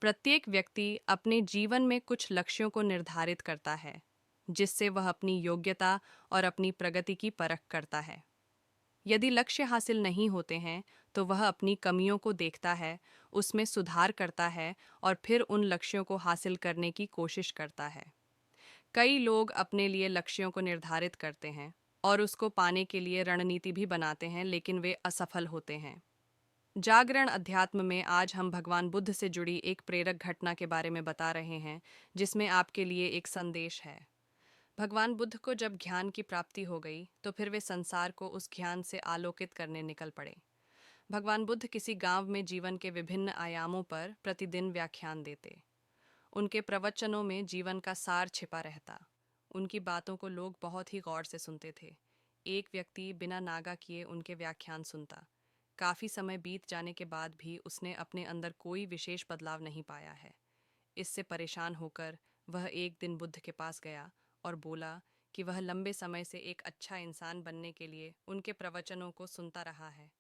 प्रत्येक व्यक्ति अपने जीवन में कुछ लक्ष्यों को निर्धारित करता है, जिससे वह अपनी योग्यता और अपनी प्रगति की परख करता है। यदि लक्ष्य हासिल नहीं होते हैं, तो वह अपनी कमियों को देखता है, उसमें सुधार करता है और फिर उन लक्ष्यों को हासिल करने की कोशिश करता है। कई लोग अपने लिए लक्ष्यों को निर्धारित करते हैं और उसको पाने के लिए रणनीति भी बनाते हैं, लेकिन वे असफल होते हैं। जागरण अध्यात्म में आज हम भगवान बुद्ध से जुड़ी एक प्रेरक घटना के बारे में बता रहे हैं, जिसमें आपके लिए एक संदेश है। भगवान बुद्ध को जब ज्ञान की प्राप्ति हो गई, तो फिर वे संसार को उस ज्ञान से आलोकित करने निकल पड़े। भगवान बुद्ध किसी गांव में जीवन के विभिन्न आयामों पर प्रतिदिन व्याख्यान देते। उनके प्रवचनों में जीवन का सार छिपा रहता। उनकी बातों को लोग बहुत ही गौर से सुनते थे। एक व्यक्ति बिना नागा किए उनके व्याख्यान सुनता। काफी समय बीत जाने के बाद भी उसने अपने अंदर कोई विशेष बदलाव नहीं पाया है। इससे परेशान होकर वह एक दिन बुद्ध के पास गया और बोला कि वह लंबे समय से एक अच्छा इंसान बनने के लिए उनके प्रवचनों को सुनता रहा है,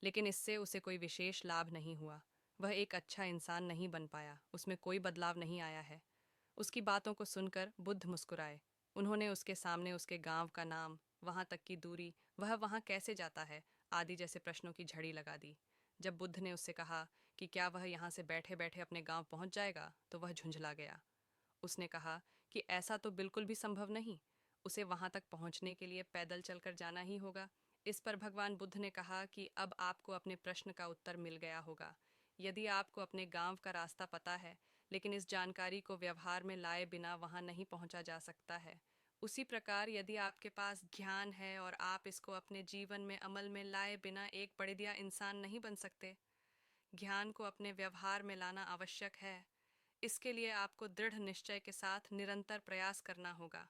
लेकिन इससे उसे कोई विशेष लाभ नहीं हुआ। वह एक अच्छा इंसान नहीं बन पाया, उसमें कोई बदलाव नहीं आया है। उसकी बातों को सुनकर बुद्ध मुस्कुराए। उन्होंने उसके सामने उसके गांव का नाम, वहां तक की दूरी, वह वहां कैसे जाता है, आदि जैसे प्रश्नों की झड़ी लगा दी। जब बुद्ध ने उससे कहा कि क्या वह यहाँ से बैठे बैठे अपने गांव पहुंच जाएगा, तो वह झुंझला गया। उसने कहा कि ऐसा तो बिल्कुल भी संभव नहीं, उसे वहां तक पहुंचने के लिए पैदल चलकर जाना ही होगा। इस पर भगवान बुद्ध ने कहा कि अब आपको अपने प्रश्न का उत्तर मिल गया होगा। यदि आपको अपने गांव का रास्ता पता है, लेकिन इस जानकारी को व्यवहार में लाए बिना वहां नहीं पहुंचा जा सकता है, उसी प्रकार यदि आपके पास ज्ञान है और आप इसको अपने जीवन में अमल में लाए बिना एक बढ़िया इंसान नहीं बन सकते। ज्ञान को अपने व्यवहार में लाना आवश्यक है। इसके लिए आपको दृढ़ निश्चय के साथ निरंतर प्रयास करना होगा।